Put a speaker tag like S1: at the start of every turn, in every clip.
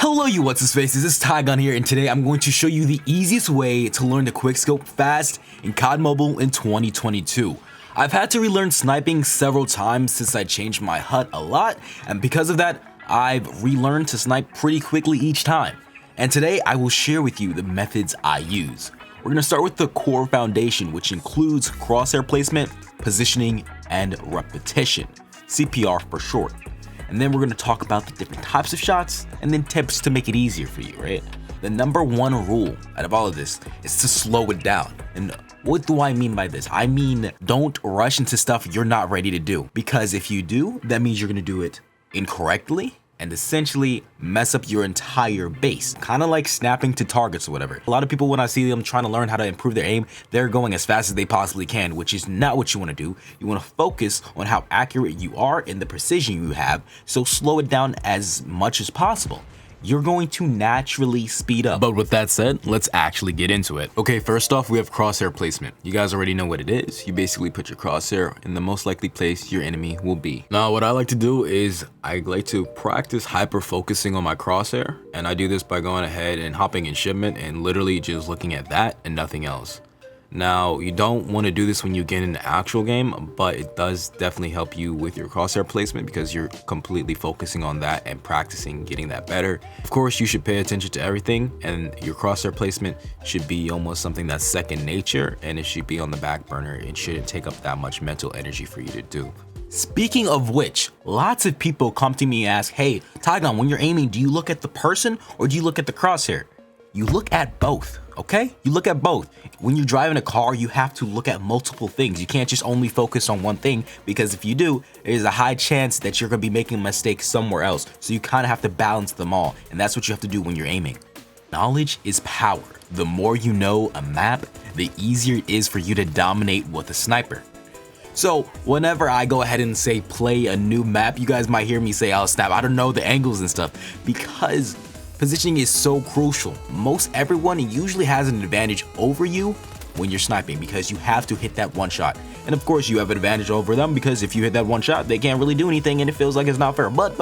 S1: Hello you what's his faces, it's Tigon here, and today I'm going to show you the easiest way to learn to quickscope fast in COD Mobile in 2022. I've had to relearn sniping several times since I changed my HUD a lot, and because of that, I've relearned to snipe pretty quickly each time. And today I will share with you the methods I use. We're going to start with the core foundation, which includes crosshair placement, positioning, and repetition, CPR for short. And then we're going to talk about the different types of shots and then tips to make it easier for you, right? The number one rule out of all of this is to slow it down. And what do I mean by this? I mean, don't rush into stuff you're not ready to do, because if you do, that means you're going to do it incorrectly and essentially mess up your entire base. Kind of like snapping to targets or whatever. A lot of people, when I see them trying to learn how to improve their aim, they're going as fast as they possibly can, which is not what you want to do. You want to focus on how accurate you are and the precision you have, so slow it down as much as possible. You're going to naturally speed up. But with that said, let's actually get into it. Okay, first off, we have crosshair placement. You guys already know what it is. You basically put your crosshair in the most likely place your enemy will be. Now, what I like to do is I like to practice hyper focusing on my crosshair, and I do this by going ahead and hopping in shipment and literally just looking at that and nothing else. Now, you don't want to do this when you get in the actual game, but it does definitely help you with your crosshair placement because you're completely focusing on that and practicing getting that better. Of course, you should pay attention to everything, and your crosshair placement should be almost something that's second nature, and it should be on the back burner. It shouldn't take up that much mental energy for you to do. Speaking of which, lots of people come to me and ask, hey, Tigon, when you're aiming, do you look at the person or do you look at the crosshair? You look at both, okay? You look at both. When you're driving a car, you have to look at multiple things. You can't just only focus on one thing, because if you do, there's a high chance that you're gonna be making a mistake somewhere else. So you kind of have to balance them all, and that's what you have to do when you're aiming. Knowledge is power. The more you know a map, the easier it is for you to dominate with a sniper. So whenever I go ahead and say play a new map, you guys might hear me say, oh snap, I don't know the angles and stuff, because positioning is so crucial. Most everyone usually has an advantage over you when you're sniping, because you have to hit that one shot. And of course you have an advantage over them, because if you hit that one shot, they can't really do anything and it feels like it's not fair. But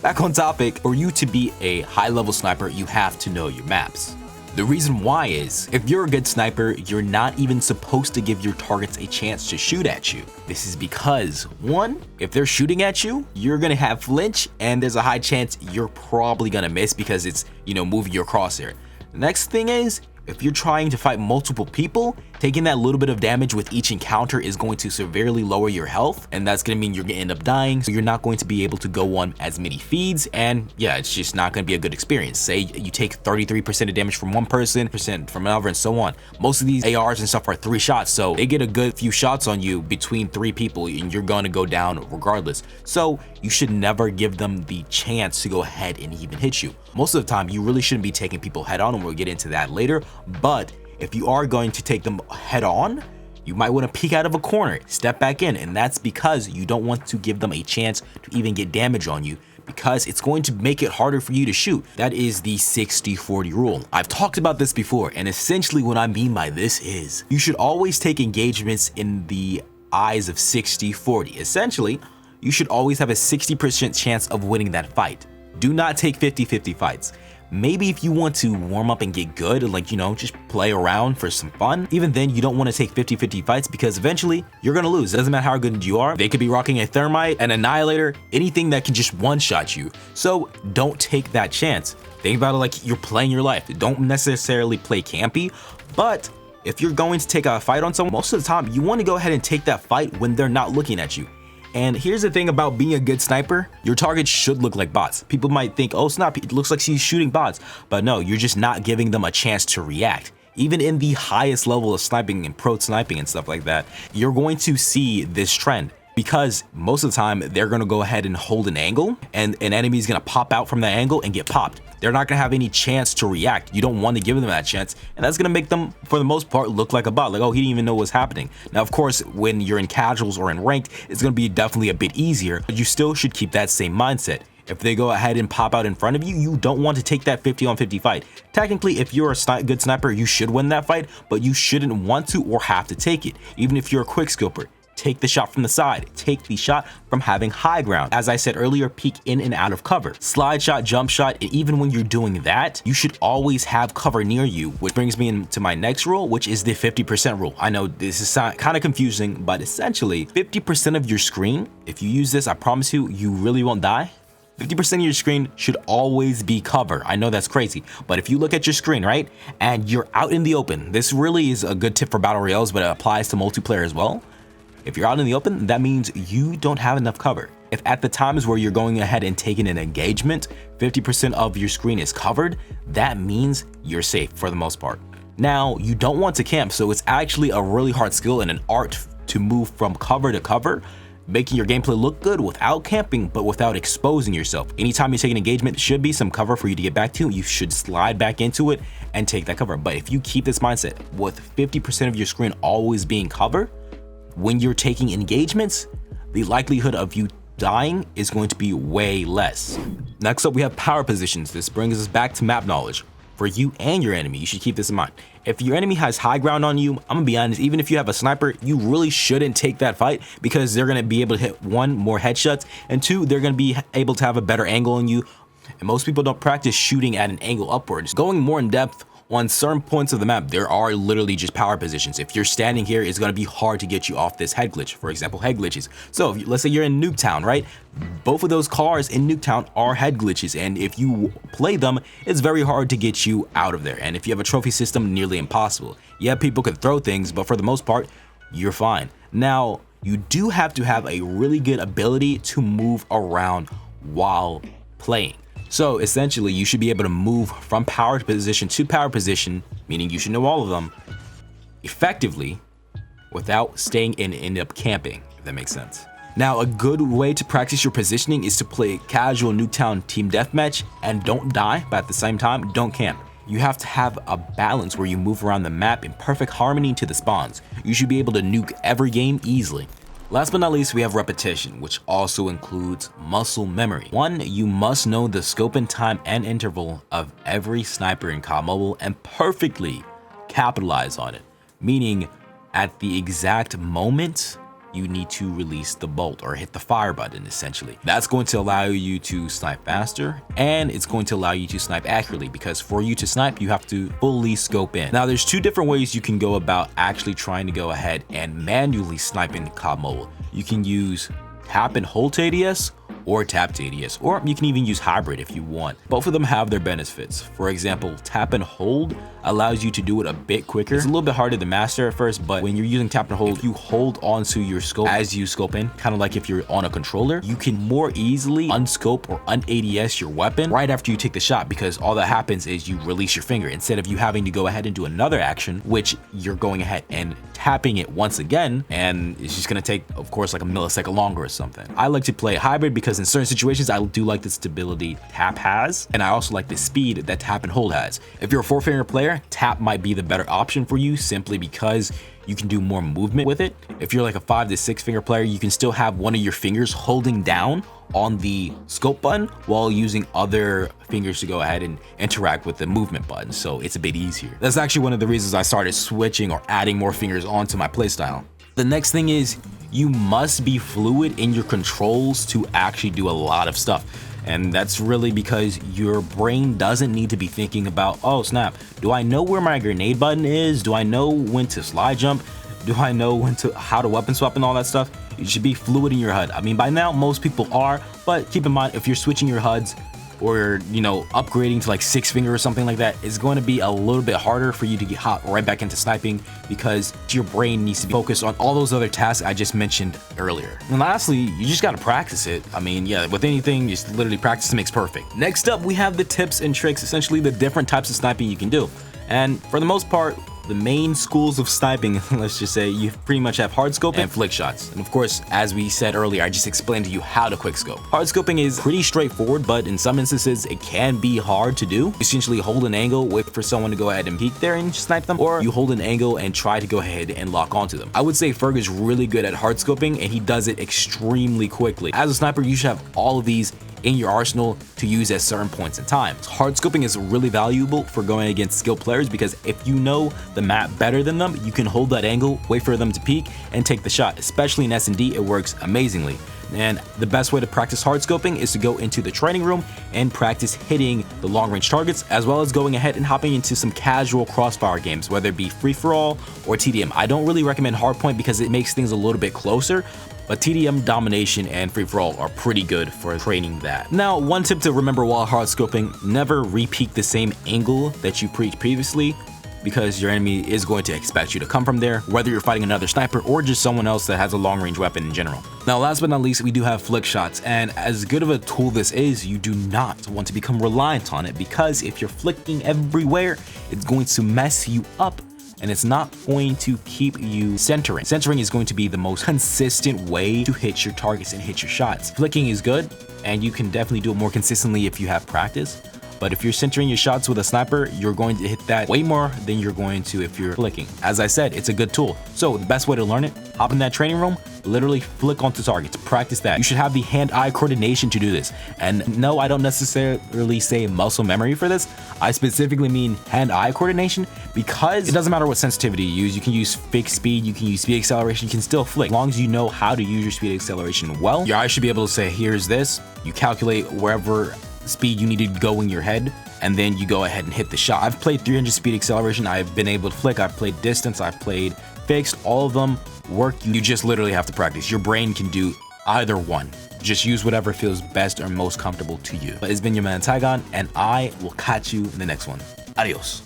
S1: back on topic, for you to be a high level sniper, you have to know your maps. The reason why is, if you're a good sniper, you're not even supposed to give your targets a chance to shoot at you. This is because, one, if they're shooting at you, you're gonna have flinch, and there's a high chance you're probably gonna miss because it's, moving your crosshair. The next thing is, if you're trying to fight multiple people, taking that little bit of damage with each encounter is going to severely lower your health, and that's gonna mean you're gonna end up dying, so you're not going to be able to go on as many feeds, and yeah, it's just not gonna be a good experience. Say you take 33% of damage from one person, percent from another, and so on. Most of these ARs and stuff are 3 shots, so they get a good few shots on you between 3 people, and you're gonna go down regardless. So you should never give them the chance to go ahead and even hit you. Most of the time, you really shouldn't be taking people head on, and we'll get into that later, but if you are going to take them head on, you might want to peek out of a corner, step back in, and that's because you don't want to give them a chance to even get damage on you, because it's going to make it harder for you to shoot. That is the 60-40 rule. I've talked about this before, and essentially what I mean by this is you should always take engagements in the eyes of 60-40. Essentially, you should always have a 60% chance of winning that fight. Do not take 50-50 fights. Maybe if you want to warm up and get good, like, just play around for some fun, even then you don't want to take 50-50 fights, because eventually you're going to lose. Doesn't matter how good you are. They could be rocking a thermite, an annihilator, anything that can just one-shot you. So don't take that chance. Think about it like you're playing your life. Don't necessarily play campy, but if you're going to take a fight on someone, most of the time you want to go ahead and take that fight when they're not looking at you. And here's the thing about being a good sniper, your target should look like bots. People might think, oh snap, it looks like she's shooting bots. But no, you're just not giving them a chance to react. Even in the highest level of sniping and pro sniping and stuff like that, you're going to see this trend. Because most of the time, they're gonna go ahead and hold an angle, and an enemy is gonna pop out from that angle and get popped. They're not gonna have any chance to react. You don't want to give them that chance, and that's gonna make them, for the most part, look like a bot. Like, oh, he didn't even know what's happening. Now, of course, when you're in casuals or in ranked, it's gonna be definitely a bit easier, but you still should keep that same mindset. If they go ahead and pop out in front of you, you don't want to take that 50-on-50 fight. Technically, if you're a good sniper, you should win that fight, but you shouldn't want to or have to take it. Even if you're a quickscoper, take the shot from the side, take the shot from having high ground. As I said earlier, peek in and out of cover. Slide shot, jump shot, and even when you're doing that, you should always have cover near you, which brings me into my next rule, which is the 50% rule. I know this is kind of confusing, but essentially 50% of your screen, if you use this, I promise you, you really won't die. 50% of your screen should always be cover. I know that's crazy, but if you look at your screen, right, and you're out in the open, this really is a good tip for battle royales, but it applies to multiplayer as well. If you're out in the open, that means you don't have enough cover. If at the times where you're going ahead and taking an engagement, 50% of your screen is covered, that means you're safe for the most part. Now, you don't want to camp, so it's actually a really hard skill and an art to move from cover to cover, making your gameplay look good without camping, but without exposing yourself. Anytime you take an engagement, there should be some cover for you to get back to. You should slide back into it and take that cover. But if you keep this mindset with 50% of your screen always being cover, when you're taking engagements, the likelihood of you dying is going to be way less. Next up, we have power positions. This brings us back to map knowledge. For you and your enemy, you should keep this in mind. If your enemy has high ground on you, I'm gonna be honest, even if you have a sniper, you really shouldn't take that fight because they're gonna be able to hit 1, more headshots, and 2, they're gonna be able to have a better angle on you. And most people don't practice shooting at an angle upwards. Going more in depth, on certain points of the map, there are literally just power positions. If you're standing here, it's gonna be hard to get you off this head glitch. For example, head glitches. So let's say you're in Nuketown, right? Both of those cars in Nuketown are head glitches, and if you play them, it's very hard to get you out of there. And if you have a trophy system, nearly impossible. Yeah, people can throw things, but for the most part, you're fine. Now, you do have to have a really good ability to move around while playing. So essentially, you should be able to move from power position to power position, meaning you should know all of them, effectively without staying in and end up camping, if that makes sense. Now, a good way to practice your positioning is to play casual Nuketown team deathmatch and don't die, but at the same time, don't camp. You have to have a balance where you move around the map in perfect harmony to the spawns. You should be able to nuke every game easily. Last but not least, we have repetition, which also includes muscle memory. 1, you must know the scope and time and interval of every sniper in COD Mobile and perfectly capitalize on it, meaning at the exact moment you need to release the bolt or hit the fire button essentially. That's going to allow you to snipe faster, and it's going to allow you to snipe accurately, because for you to snipe, you have to fully scope in. Now, there's 2 different ways you can go about actually trying to go ahead and manually snipe in COD Mobile. You can use tap and hold to ADS or tap to ADS, or you can even use hybrid if you want. Both of them have their benefits. For example, tap and hold allows you to do it a bit quicker. It's a little bit harder to master at first, but when you're using tap and hold, if you hold onto your scope as you scope in, kind of like if you're on a controller, you can more easily unscope or un-ADS your weapon right after you take the shot, because all that happens is you release your finger instead of you having to go ahead and do another action, which you're going ahead and tapping it once again, and it's just gonna take, of course, like a millisecond longer or something. I like to play hybrid because in certain situations, I do like the stability tap has, and I also like the speed that tap and hold has. If you're a 4-finger player, tap might be the better option for you simply because you can do more movement with it. If you're like a 5 to 6-finger player, you can still have one of your fingers holding down on the scope button while using other fingers to go ahead and interact with the movement button, so it's a bit easier. That's actually one of the reasons I started switching or adding more fingers onto my playstyle. The next thing is you must be fluid in your controls to actually do a lot of stuff. And that's really because your brain doesn't need to be thinking about, oh snap, do I know where my grenade button is? Do I know when to slide jump? Do I know how to weapon swap and all that stuff? You should be fluid in your HUD. I mean, by now most people are, but keep in mind, if you're switching your HUDs or, you know, upgrading to like 6-finger or something like that, it's going to be a little bit harder for you to get hot right back into sniping because your brain needs to be focused on all those other tasks I just mentioned earlier. And lastly, you just got to practice it. I mean, yeah, with anything, just literally practice makes perfect. Next up, we have the tips and tricks, essentially the different types of sniping you can do. And for the most part, the main schools of sniping, let's just say, you pretty much have hardscope and flick shots. And of course, as we said earlier, I just explained to you how to quickscope. Hardscoping is pretty straightforward, but in some instances, it can be hard to do. Essentially, hold an angle, wait for someone to go ahead and peek there and snipe them, or you hold an angle and try to go ahead and lock onto them. I would say Ferg is really good at hardscoping, and he does it extremely quickly. As a sniper, you should have all of these in your arsenal to use at certain points in time. Hardscoping is really valuable for going against skilled players because if you know the map better than them, you can hold that angle, wait for them to peek, and take the shot. Especially in S&D, it works amazingly. And the best way to practice hardscoping is to go into the training room and practice hitting the long-range targets, as well as going ahead and hopping into some casual crossfire games, whether it be free-for-all or TDM. I don't really recommend hardpoint because it makes things a little bit closer, but TDM, domination, and free-for-all are pretty good for training that. Now, one tip to remember while hardscoping: never re-peek the same angle that you preached previously, because your enemy is going to expect you to come from there, whether you're fighting another sniper or just someone else that has a long-range weapon in general. Now, last but not least, we do have flick shots, and as good of a tool this is, you do not want to become reliant on it, because if you're flicking everywhere, it's going to mess you up and it's not going to keep you centering. Centering is going to be the most consistent way to hit your targets and hit your shots. Flicking is good, and you can definitely do it more consistently if you have practice. But if you're centering your shots with a sniper, you're going to hit that way more than you're going to if you're flicking. As I said, it's a good tool. So the best way to learn it: hop in that training room, literally flick onto targets, practice that. You should have the hand-eye coordination to do this. And no, I don't necessarily say muscle memory for this. I specifically mean hand-eye coordination, because it doesn't matter what sensitivity you use. You can use fixed speed, you can use speed acceleration, you can still flick. As long as you know how to use your speed acceleration well, your eye should be able to say, here's this. You calculate wherever speed you need to go in your head, and then you go ahead and hit the shot. I've played 300 speed acceleration, I've been able to flick, I've played distance, I've played fixed. All of them work. You just literally have to practice. Your brain can do either one. Just use whatever feels best or most comfortable to you. But it's been your man Tigon, and I will catch you in the next one. Adios.